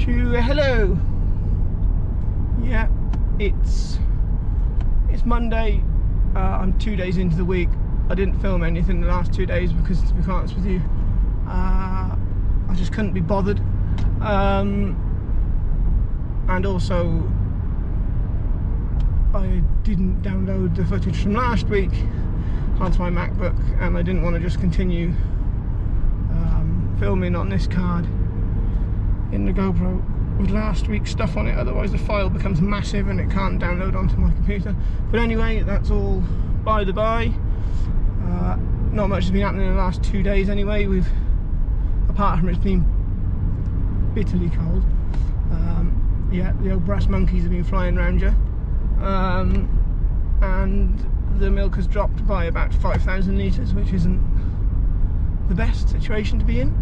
Hello. Yeah, it's Monday. I'm 2 days into the week. I didn't film anything the last 2 days because, to be honest with you, I just couldn't be bothered. And also, I didn't download the footage from last week onto my MacBook, and I didn't want to just continue filming on this card in the GoPro with last week's stuff on it, otherwise the file becomes massive and it can't download onto my computer. But anyway, that's all by the by. Not much has been happening in the last 2 days anyway, apart from it's been bitterly cold. Yeah, the old brass monkeys have been flying around you, and the milk has dropped by about 5,000 litres, which isn't the best situation to be in.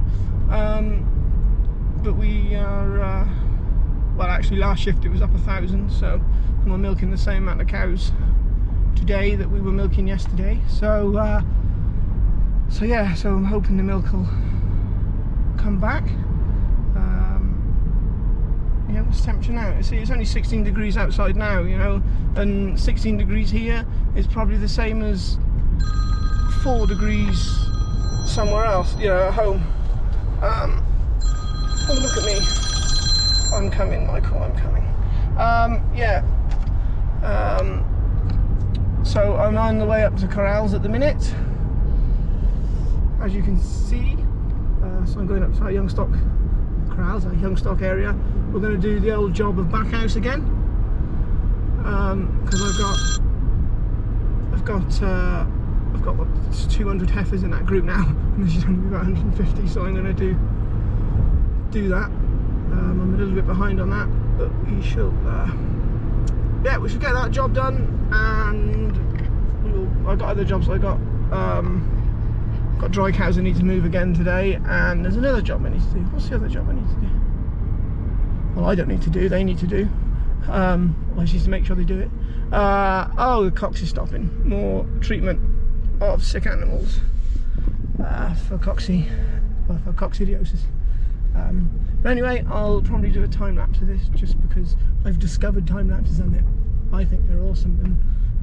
But we are, well, actually last shift it was up 1,000, so we're milking the same amount of cows today that we were milking yesterday. So yeah, so I'm hoping the milk will come back. Yeah, what's the temperature now? See, it's only 16 degrees outside now, you know, and 16 degrees here is probably the same as 4 degrees somewhere else, you know, at home. Oh, look at me. I'm coming, Michael, I'm coming. Yeah. So I'm on the way up to Corrals at the minute, as you can see. So I'm going up to our Youngstock Corrals, our Youngstock area. We're going to do the old job of backhouse again, because I've got what, 200 heifers in that group now, and there's only about 150, so I'm going to do that. I'm a little bit behind on that, but we shall yeah, we should get that job done. And I've got other jobs. I got dry cows I need to move again today, and there's another job I need to do. What's the other job I need to do? Well, I don't need to do, they need to do. I just need to make sure they do it. Oh, the Cox is stopping. More treatment of sick animals for coccidiosis. But anyway, I'll probably do a time lapse of this, just because I've discovered time lapses on it. I think they're awesome,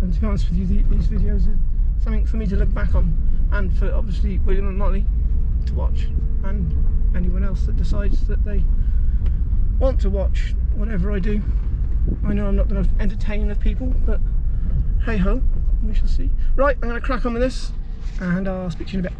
and to be honest with you, these videos are something for me to look back on, and for obviously William and Molly to watch, and anyone else that decides that they want to watch whatever I do. I know I'm not the most entertaining of people, but hey ho, we shall see. Right, I'm going to crack on with this, and I'll speak to you in a bit.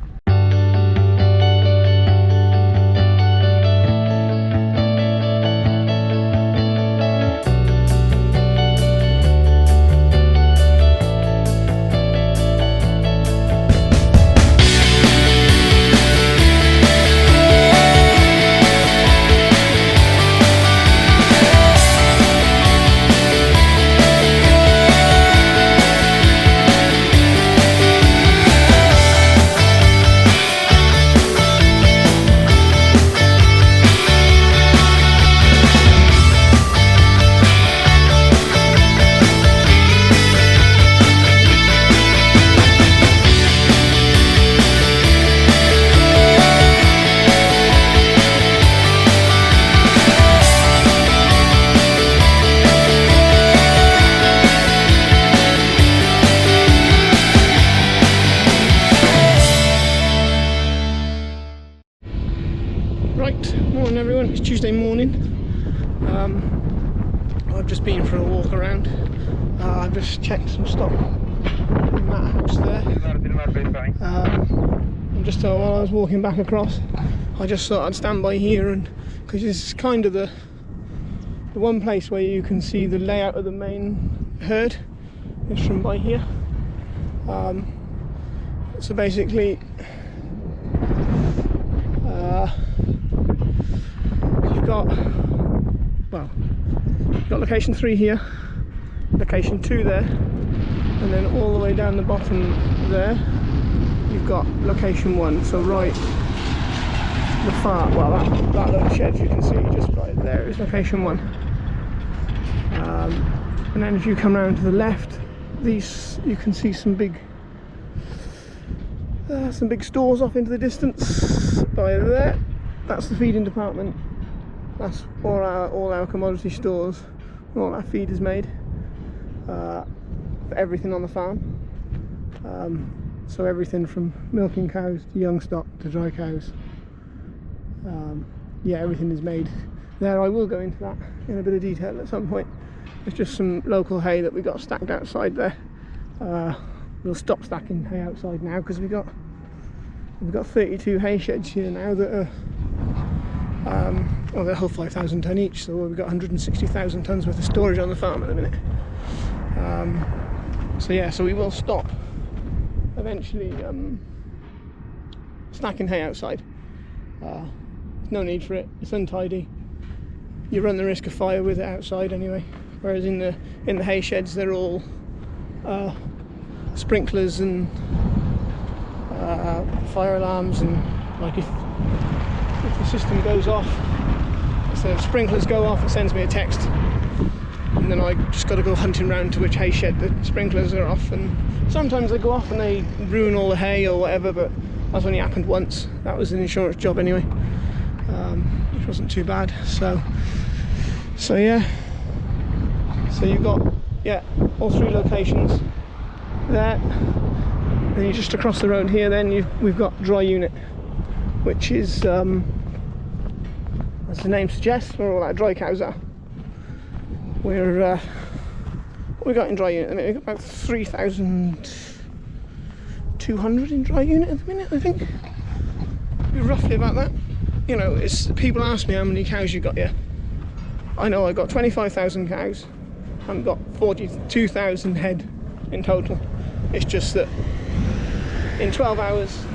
Morning everyone, it's Tuesday morning. I've just been for a walk around. I've just checked some stock in that house there. And just while I was walking back across, I just thought I'd stand by here, and because this is kind of the one place where you can see the layout of the main herd is from by here. So basically, you've got location 3 here, location 2 there, and then all the way down the bottom there you've got location 1. So right, the far, well, that little shed you can see just right there is location 1. And then if you come around to the left, you can see some big stores off into the distance by there. That's the feeding department. That's all our commodity stores, all our feed is made for everything on the farm. So everything from milking cows to young stock to dry cows. Yeah, everything is made there. I will go into that in a bit of detail at some point. It's just some local hay that we got stacked outside there. We'll stop stacking hay outside now because we've got 32 hay sheds here now that are well, they're whole 5,000 tonne each, so we've got 160,000 tonnes worth of storage on the farm at the minute. So yeah, so we will stop eventually stacking hay outside. There's no need for it, it's untidy. You run the risk of fire with it outside anyway, whereas in the hay sheds they're all sprinklers and fire alarms, and like if the system goes off, if the sprinklers go off, it sends me a text, and then I just got to go hunting round to which hay shed the sprinklers are off. And sometimes they go off and they ruin all the hay or whatever, but that's only happened once. That was an insurance job anyway, which wasn't too bad. So yeah, so you've got all 3 locations there. Then you're just across the road here, then we've got dry unit, which is, as the name suggests, where all our dry cows are. What we got in dry unit at the minute? We've got about 3,200 in dry unit at the minute, I think. We're roughly about that. You know, people ask me how many cows you got here. I know I've got 25,000 cows. I've got 42,000 head in total. It's just that in 12 hours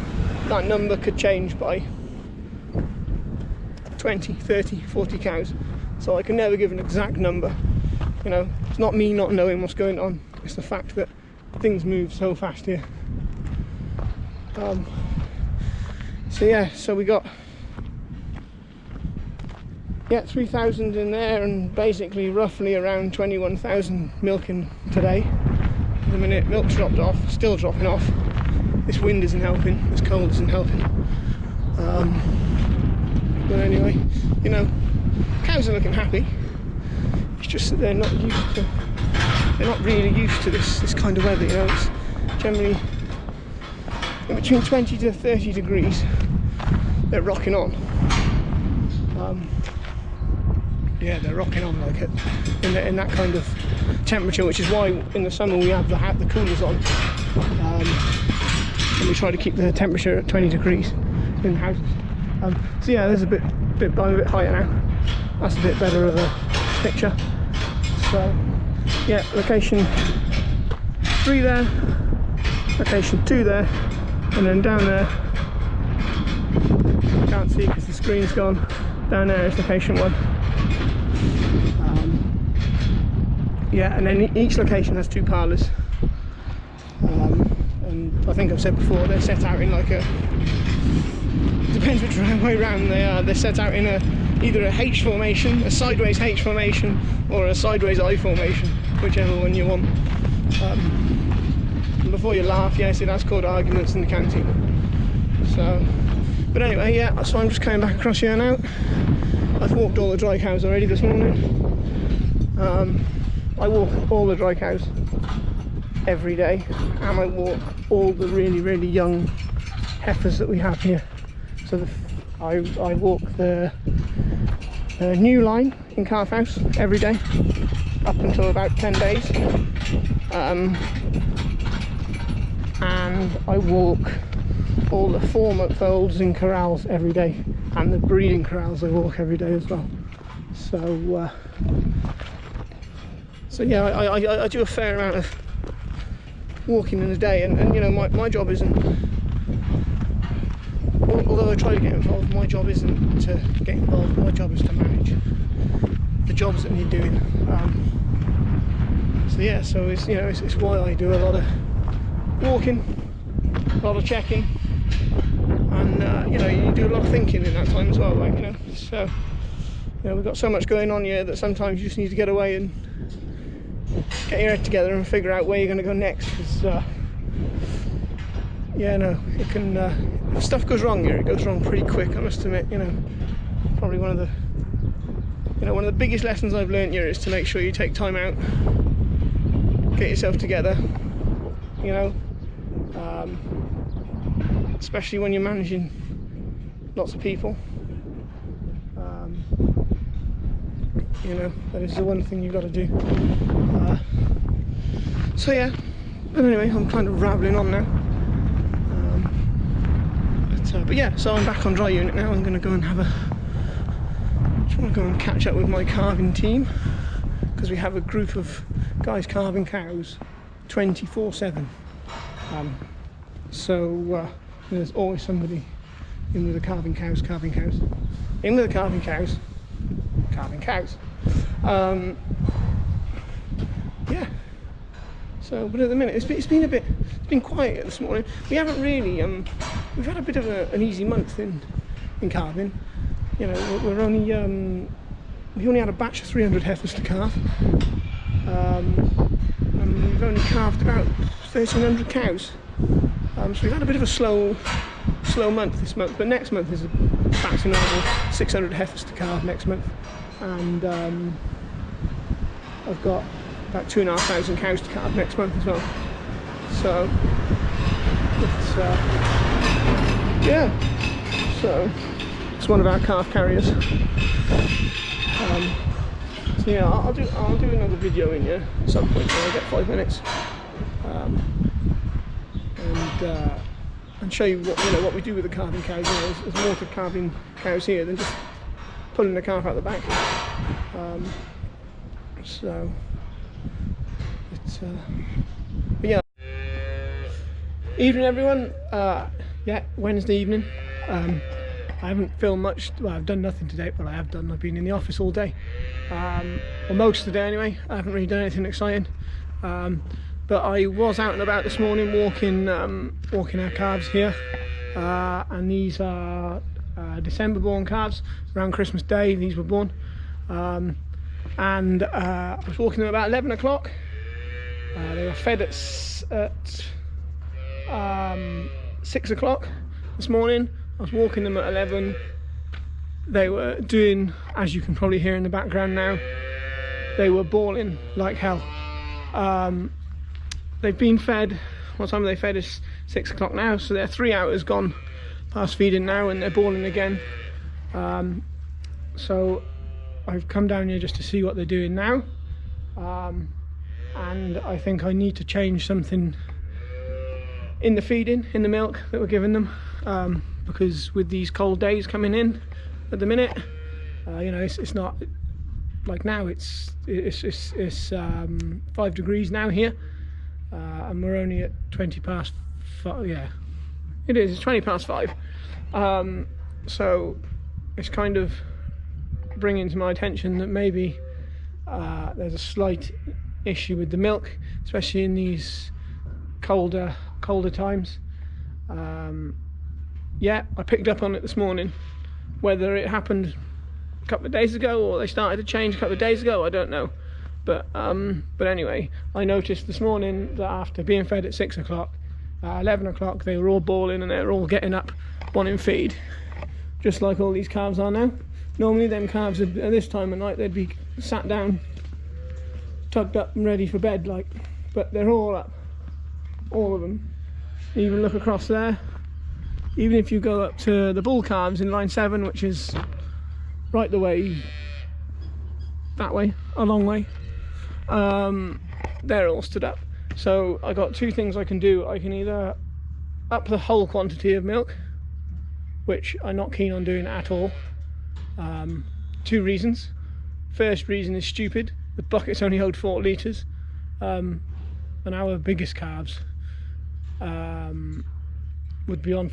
that number could change by 20, 30, 40 cows. So I can never give an exact number. You know, it's not me not knowing what's going on, it's the fact that things move so fast here. So yeah, so we got 3,000 in there, and basically roughly around 21,000 milking today. At the minute milk's dropped off, still dropping off. This wind isn't helping, this cold isn't helping. But anyway, you know, cows are looking happy. It's just that they're not really used to this kind of weather. You know, it's generally in between 20 to 30 degrees. They're rocking on. Yeah, they're rocking on like it in that kind of temperature, which is why in the summer we have the coolers on, and we try to keep the temperature at 20 degrees in the houses. So yeah, there's a bit higher now. That's a bit better of a picture. So yeah, location 3 there, location 2 there, and then down there, can't see because the screen's gone. Down there is location 1. Yeah, and then each location has 2 parlours. And I think I've said before, they're set out in like a, depends which way round they are. They're set out in either a H formation, a sideways H formation, or a sideways I formation, whichever one you want. And before you laugh, yeah, see, that's called arguments in the canteen. So, but anyway, yeah, so I'm just coming back across here now. I've walked all the dry cows already this morning. I walk all the dry cows every day, and I walk all the really, really young heifers that we have here. So I walk the new line in calf house every day up until about 10 days, and I walk all the former foals in corrals every day, and the breeding corrals I walk every day as well. So yeah, I do a fair amount of walking in a day, and you know, my job isn't, although I try to get involved, my job isn't to get involved, my job is to manage the jobs that need doing. So yeah, so it's, you know, it's why I do a lot of walking, a lot of checking, and you know, you do a lot of thinking in that time as well, like, you know. So, you know, we've got so much going on here that sometimes you just need to get away and get your head together and figure out where you're going to go next, because yeah, no, it can, if stuff goes wrong here, it goes wrong pretty quick, I must admit. You know, probably one of the you know, one of the biggest lessons I've learned here is to make sure you take time out, get yourself together, you know, especially when you're managing lots of people. You know, that is the one thing you've got to do. So yeah, but anyway, I'm kind of rambling on now. But yeah, so I'm back on dry unit now. I'm going to go and have trying to go and catch up with my calving team, because we have a group of guys calving cows 24/7. So there's always somebody in with the calving cows, in with the calving cows. Yeah. So, but at the minute it's been quiet this morning. We haven't really we've had a bit of an easy month in calving. You know, we're only we only had a batch of 300 heifers to calve, and we've only calved about 1,300 cows. So we've had a bit of a slow month this month, but next month is back to normal. 600 heifers to calve next month, and I've got about 2,500 cows to calve next month as well. So it's yeah. So it's one of our calf carriers. So yeah, I'll do another video in here at some point when I get 5 minutes, and show you what we do with the calving cows. You know, there's more to calving cows here than just pulling the calf out the back. So it's but yeah. Evening everyone. Yeah, Wednesday evening. I haven't filmed much. Well, I've done nothing today, but I've been in the office all day, well, most of the day anyway. I haven't really done anything exciting, but I was out and about this morning walking our calves here, and these are December born calves. Around Christmas Day these were born, and I was walking them about 11 o'clock. They were fed at 6 o'clock this morning. I was walking them at 11. They were doing, as you can probably hear in the background now, they were bawling like hell. They've been fed, what time are they fed? It's 6 o'clock now, so they're 3 hours gone past feeding now, and they're bawling again. So I've come down here just to see what they're doing now, and I think I need to change something in the feeding, in the milk that we're giving them, because with these cold days coming in at the minute, you know, it's not like now. It's 5 degrees now here, and we're only at 20 past 5. Yeah, it is. It's 20 past 5. So it's kind of bringing to my attention that maybe there's a slight issue with the milk, especially in these colder times. Yeah, I picked up on it this morning. Whether it happened a couple of days ago or they started to change a couple of days ago, I don't know. But anyway, I noticed this morning that after being fed at 6 o'clock, 11 o'clock, they were all bawling and they were all getting up wanting feed, just like all these calves are now. Normally them calves at this time of night, they'd be sat down, tucked up and ready for bed, like, but they're all up, all of them. Even look across there. Even if you go up to the bull calves in line 7, which is right the way, that way, a long way, they're all stood up. So I got two things I can do. I can either up the whole quantity of milk, which I'm not keen on doing at all. 2 reasons. First reason is stupid. The buckets only hold 4 litres, and our biggest calves would be on,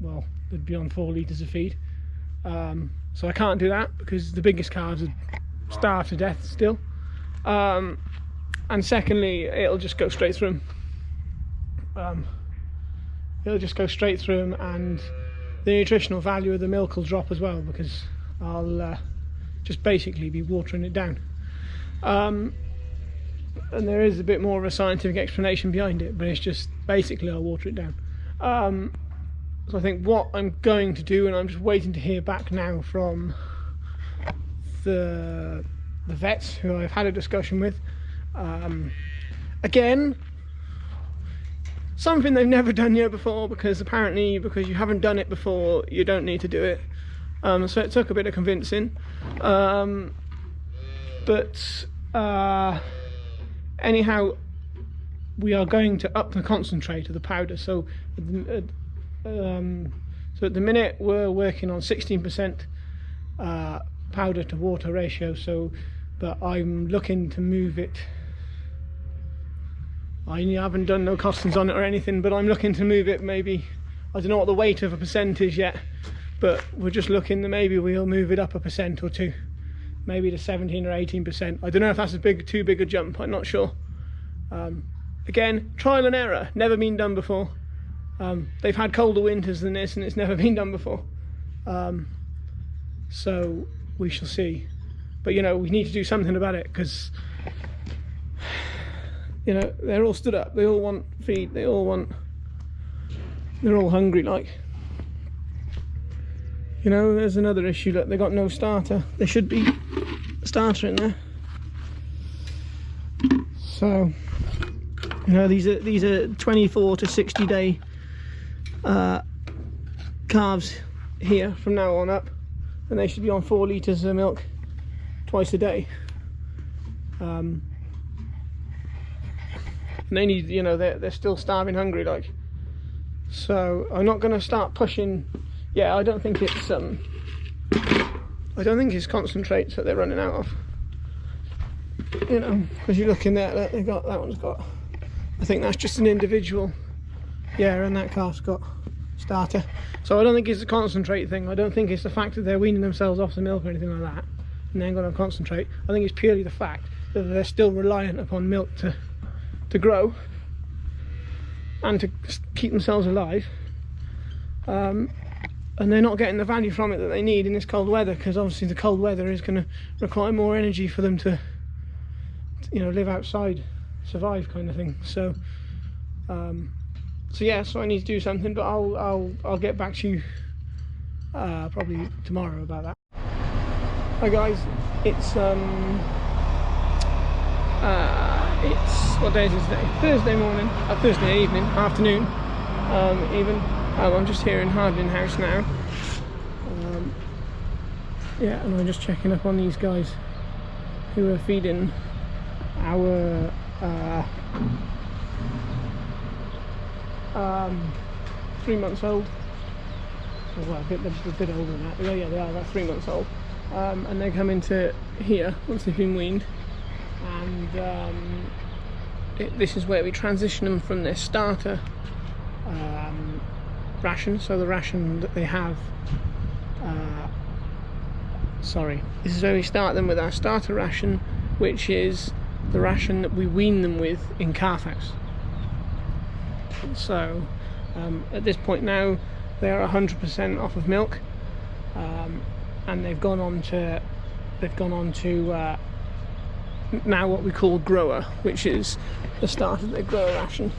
well, they'd be on 4 litres of feed. So I can't do that because the biggest calves would starve to death still. And secondly, it'll just go straight through them. It'll just go straight through them, and the nutritional value of the milk will drop as well, because I'll just basically be watering it down. And there is a bit more of a scientific explanation behind it, but it's just basically I'll water it down. So I think what I'm going to do, and I'm just waiting to hear back now from the vets who I've had a discussion with. Again, something they've never done yet before, because apparently because you haven't done it before, you don't need to do it. So it took a bit of convincing. Anyhow, we are going to up the concentrate of the powder. So at the minute we're working on 16% powder to water ratio. But I'm looking to move it. I haven't done no costings on it or anything, but I'm looking to move it maybe, I don't know what the weight of a percent is yet, but we're just looking that maybe we'll move it up a percent or two, maybe to 17 or 18%. I don't know if that's too big a jump, I'm not sure. Again, trial and error, never been done before. They've had colder winters than this and it's never been done before. So we shall see. But you know, we need to do something about it, because you know, they're all stood up, they all want feed, they're all hungry like. You know, there's another issue, look, they got no starter. There should be a starter in there. So, you know, these are 24 to 60 day calves here from now on up, and they should be on 4 litres of milk twice a day. And they need, you know, they're still starving hungry like. So I'm not going to start pushing. Yeah, I don't think it's concentrates that they're running out of. You know, because you look in there, they got, that one's got, I think that's just an individual. Yeah, and that calf's got starter. So I don't think it's a concentrate thing. I don't think it's the fact that they're weaning themselves off the milk or anything like that and then going to concentrate. I think it's purely the fact that they're still reliant upon milk to grow and to keep themselves alive, and they're not getting the value from it that they need in this cold weather, because obviously the cold weather is going to require more energy for them to, you know, live outside, survive kind of thing. So yeah, so I need to do something, but I'll get back to you probably tomorrow about that. Hi guys, it's what day is it today? Thursday morning, Thursday evening, afternoon, even. I'm just here in Harding House now. Yeah, and I'm just checking up on these guys who are feeding our 3 months old. Well, a bit older than that. Oh yeah, they are about 3 months old. And they come into here once they've been weaned, and this is where we transition them from their starter ration. So the ration that they have, this is where we start them with our starter ration, which is the ration that we wean them with in calf house. So at this point now they are 100% off of milk, and they've gone on to now what we call grower, which is the start of their grower ration,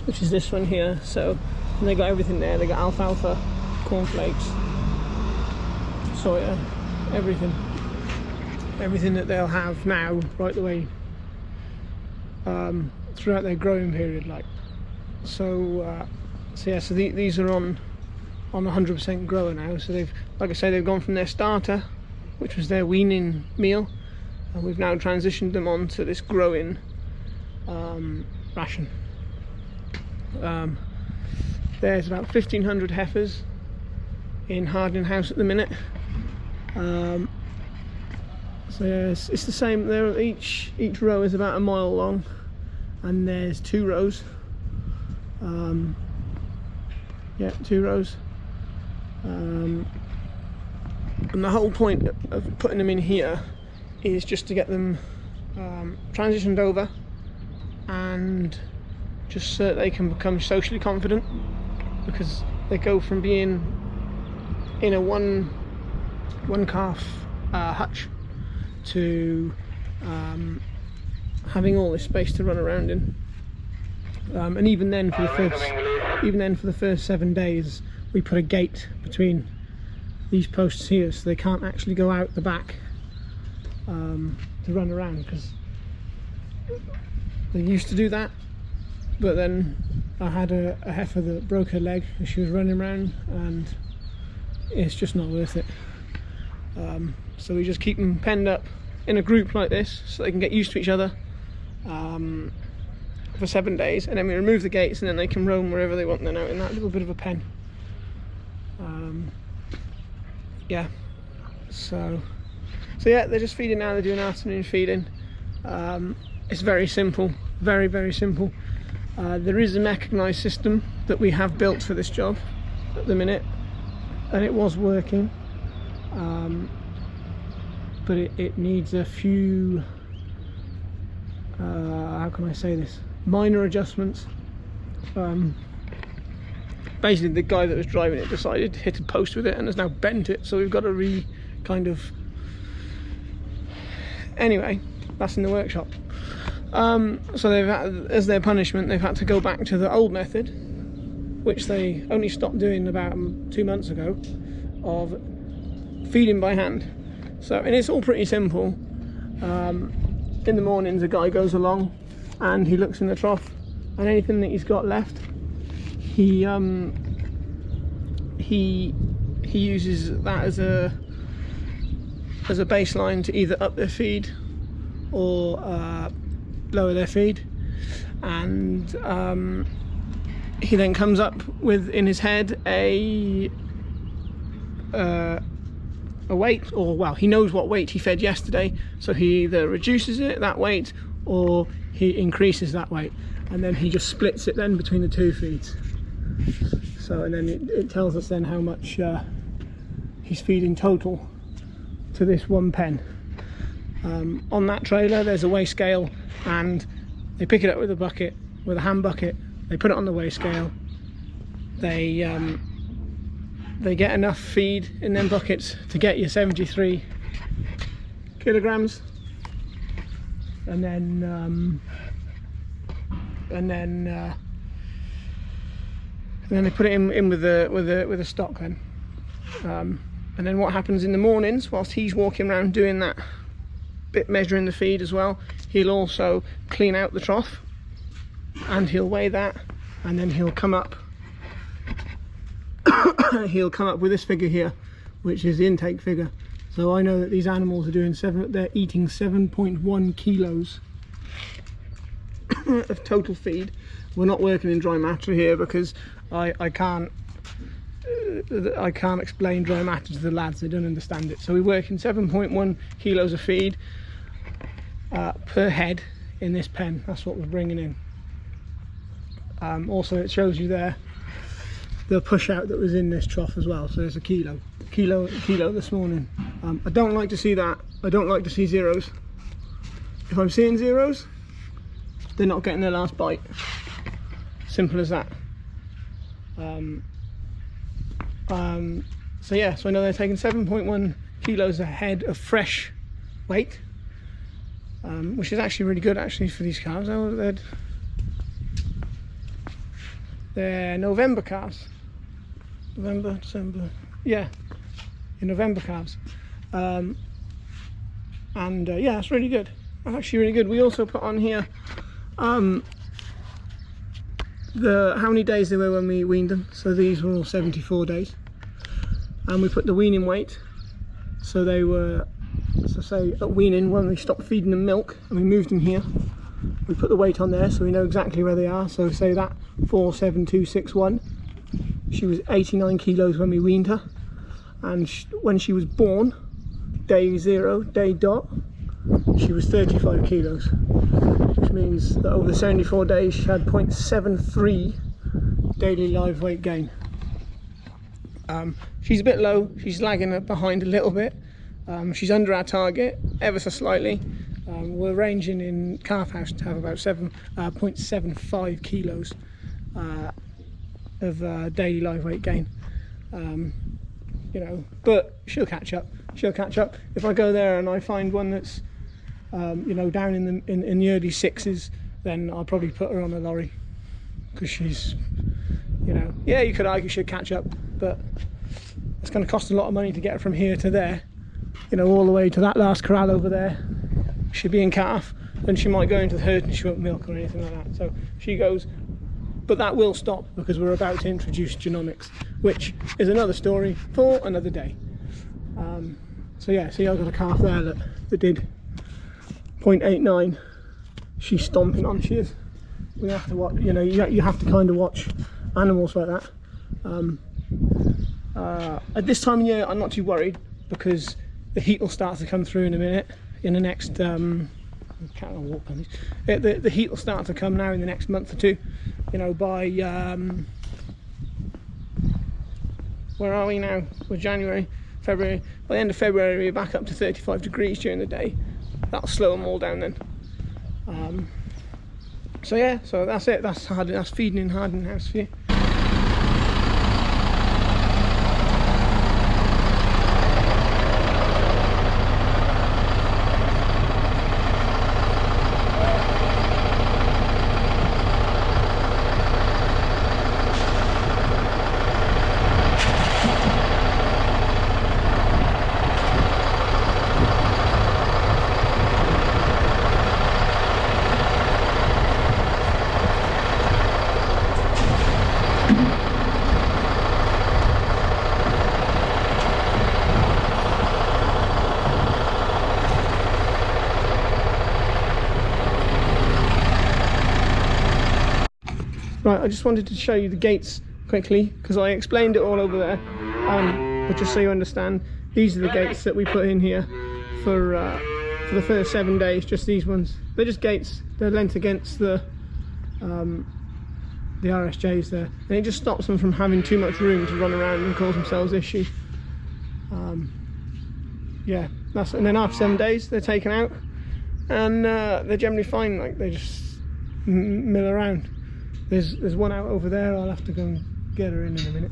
which is this one here. So they got everything there. They got alfalfa, cornflakes, soya, everything that they'll have now right the way throughout their growing period, like. So yeah, so these are on 100% grower now. So they've, like I say, they've gone from their starter, which was their weaning meal, and we've now transitioned them on to this growing ration. There's about 1,500 heifers in Harding House at the minute. So yeah, it's the same. There, each row is about a mile long, and there's 2 rows. Yeah, 2 rows. And the whole point of putting them in here is just to get them transitioned over, and just so that they can become socially confident, because they go from being in a one calf hutch to having all this space to run around in. And even then for the first 7 days we put a gate between these posts here, so they can't actually go out the back to run around, because they used to do that, but then I had a heifer that broke her leg and she was running around, and it's just not worth it. So we just keep them penned up in a group like this so they can get used to each other for 7 days, and then we remove the gates and then they can roam wherever they want then out in that little bit of a pen. Yeah, so yeah, they're just feeding now. They're doing afternoon feeding. It's very simple, very, very simple. There is a mechanised system that we have built for this job at the minute, and it was working, but it needs a few, how can I say this, minor adjustments. Basically the guy that was driving it decided to hit a post with it and has now bent it, so we've got to anyway, that's in the workshop. So they've had, as their punishment, they've had to go back to the old method, which they only stopped doing about 2 months ago, of feeding by hand. So, and it's all pretty simple. In the mornings a guy goes along and he looks in the trough, and anything that he's got left, he uses that as a baseline to either up their feed or lower their feed, and he then comes up with in his head a weight, or well, he knows what weight he fed yesterday, so he either reduces it, that weight, or he increases that weight, and then he just splits it then between the 2 feeds. So, and then it tells us then how much he's feeding total to this one pen. On that trailer there's a weigh scale, and they pick it up with a bucket, with a hand bucket, they put it on the weigh scale, they get enough feed in them buckets to get you 73 kilograms, and then they put it in with a stock then. And then what happens in the mornings, whilst he's walking around doing that bit, measuring the feed as well, he'll also clean out the trough and he'll weigh that, and then he'll come up with this figure here, which is the intake figure. So I know that these animals are doing they're eating 7.1 kilos of total feed. We're not working in dry matter here because I can't explain dry matter to the lads, they don't understand it. So we work in 7.1 kilos of feed per head in this pen. That's what we're bringing in. Also it shows you there the push out that was in this trough as well. So there's a kilo this morning. I don't like to see that. I don't like to see zeros. If I'm seeing zeros, they're not getting their last bite. Simple as that. So yeah, so I know they're taking 7.1 kilos a head of fresh weight, which is actually really good actually for these calves. They're November calves. November, December, yeah, in November calves. Yeah, it's really good. That's actually really good. We also put on here how many days they were when we weaned them. So these were all 74 days, and we put the weaning weight. So they were, so say at weaning, when we stopped feeding them milk and we moved them here, we put the weight on there so we know exactly where they are. So say that 47261, she was 89 kilos when we weaned her, and when she was born, day 0, day dot, she was 35 kilos, which means that over 74 days she had 0.73 daily live weight gain. She's a bit low, she's lagging behind a little bit. She's under our target ever so slightly. We're ranging in calf house to have about 0.75 kilos of daily live weight gain. You know, but she'll catch up. If I go there and I find one that's you know, down in the early 6s, then I'll probably put her on a lorry, because she's, you know, yeah, you could argue she'll catch up, but it's going to cost a lot of money to get her from here to there, you know, all the way to that last corral over there. She'll be in calf, then she might go into the herd and she won't milk or anything like that. So she goes, but that will stop because we're about to introduce genomics, which is another story for another day. So yeah, see, I've got a calf there that did 0.89. She's stomping on. She is. We have to watch. You know, you have to kind of watch animals like that. At this time of year, I'm not too worried because the heat will start to come through in a minute. In the next, can't walk on these. The heat will start to come now in the next month or two. You know, by where are we now? We're January, February. By the end of February, we're back up to 35 degrees during the day. That'll slow them all down then. So yeah, so that's it. That's feeding in hardened house for you. Right, I just wanted to show you the gates quickly because I explained it all over there, but just so you understand, these are the gates that we put in here for the first 7 days. Just these ones. They're just gates. They're lent against the RSJs there, and it just stops them from having too much room to run around and cause themselves issues. Yeah, and then after 7 days they're taken out, and they're generally fine. Like, they just mill around. There's one out over there. I'll have to go and get her in a minute.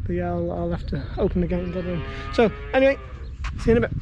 But yeah, I'll have to open the gate and get her in. So anyway, see you in a bit.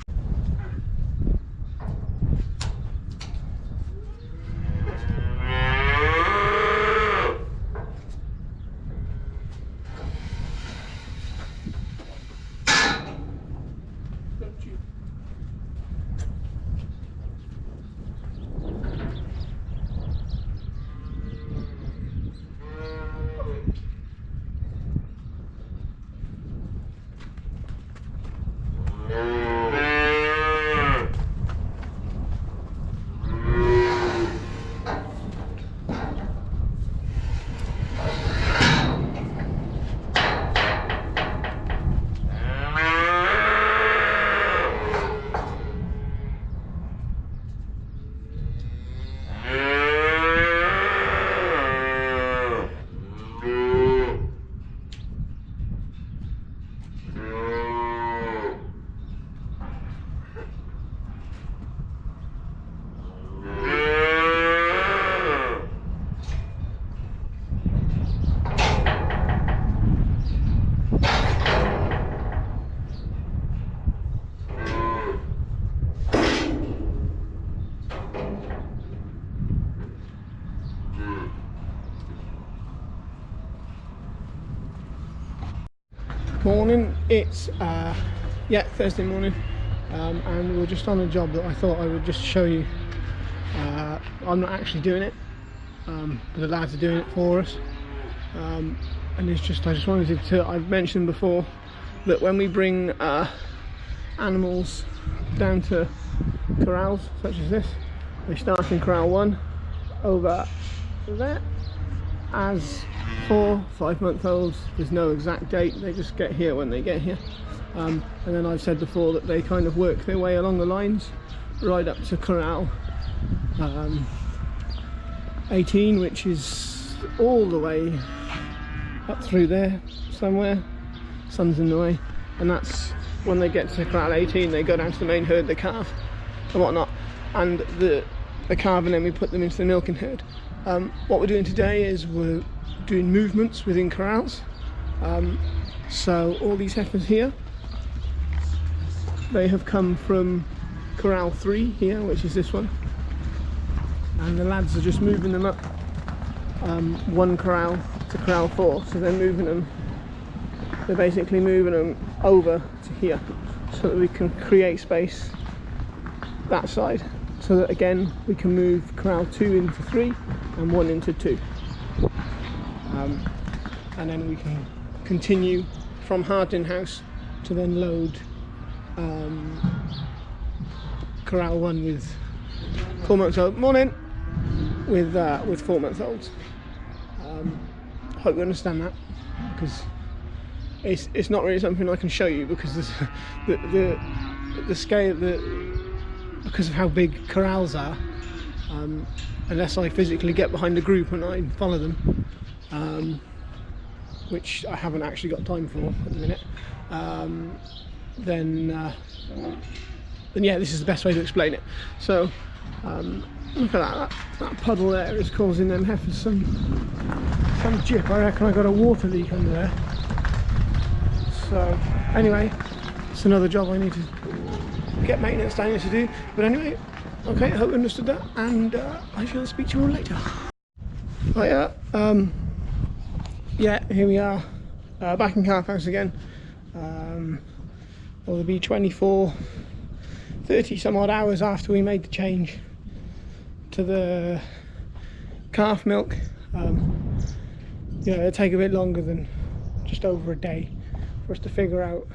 Morning, it's Thursday morning, and we're just on a job that I thought I would just show you. I'm not actually doing it, but the lads are doing it for us, and it's just, I just wanted to, I've mentioned before that when we bring animals down to corrals such as this, they start in corral 1 over there as 4-5 month olds. There's no exact date, they just get here when they get here, and then I've said before that they kind of work their way along the lines right up to corral 18, which is all the way up through there somewhere. Sun's in the way, and that's when they get to corral 18 they go down to the main herd, the calf and whatnot, and the calf, and then we put them into the milking herd. What we're doing today is we're doing movements within corrals. So all these heifers here, they have come from corral 3 here, which is this one, and the lads are just moving them up one corral to corral 4, so they're moving them We're basically moving them over to here so that we can create space that side, so that again we can move corral 2 into 3 and 1 into 2, and then we can continue from Harding House to then load corral 1 with 4 months old. Morning. With 4 month olds. Hope you understand that, because it's not really something I can show you, because the scale, because of how big corrals are, unless I physically get behind a group and I follow them, which I haven't actually got time for at the minute, then yeah, this is the best way to explain it. So look at that puddle there is causing them heifers some jip. I reckon I got a water leak under there. So anyway, it's another job I need to get maintenance down here to do. But anyway, okay, I hope you understood that, and I shall speak to you all later. Right, yeah, here we are, back in calf house again. Well, there'll be 30 some odd hours after we made the change to the calf milk. You know, it'll take a bit longer than just over a day for us to figure out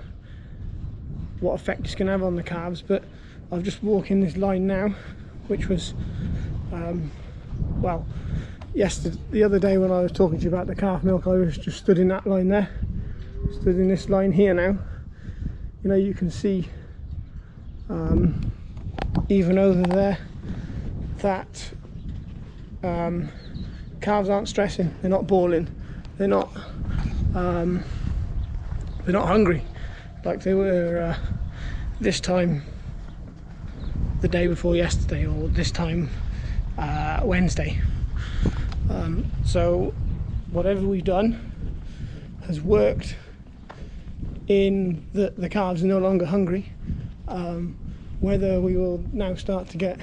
what effect it's going to have on the calves, but I've just walked in this line now, which was well, yesterday, the other day when I was talking to you about the calf milk, I was just stood in that line there, stood in this line here now. You know, you can see even over there that calves aren't stressing, they're not bawling, they're not hungry like they were this time the day before yesterday, or this time Wednesday. So whatever we've done has worked in that the calves are no longer hungry. Whether we will now start to get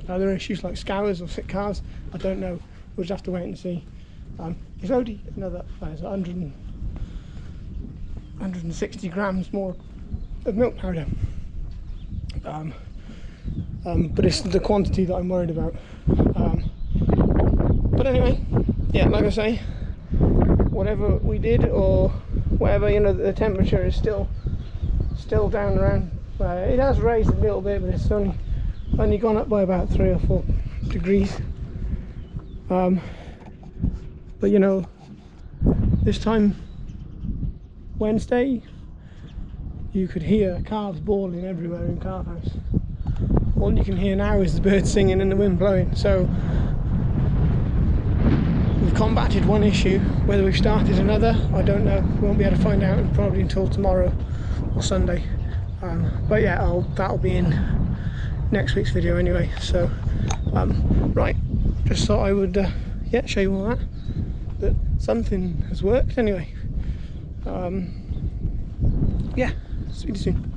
other issues like scours or sick calves, I don't know. We'll just have to wait and see. It's only another 160 grams more of milk powder, but it's the quantity that I'm worried about. But anyway, yeah, like I say, whatever we did or whatever, you know, the temperature is still down around. It has raised a little bit, but it's only gone up by about 3 or 4 degrees. But you know, this time Wednesday, you could hear calves bawling everywhere in calf house. All you can hear now is the birds singing and the wind blowing. So we've combated one issue. Whether we've started another, I don't know. We won't be able to find out probably until tomorrow or Sunday. But yeah, that'll be in next week's video anyway. So right, just thought I would yeah, show you all that something has worked anyway. Yeah, see you soon.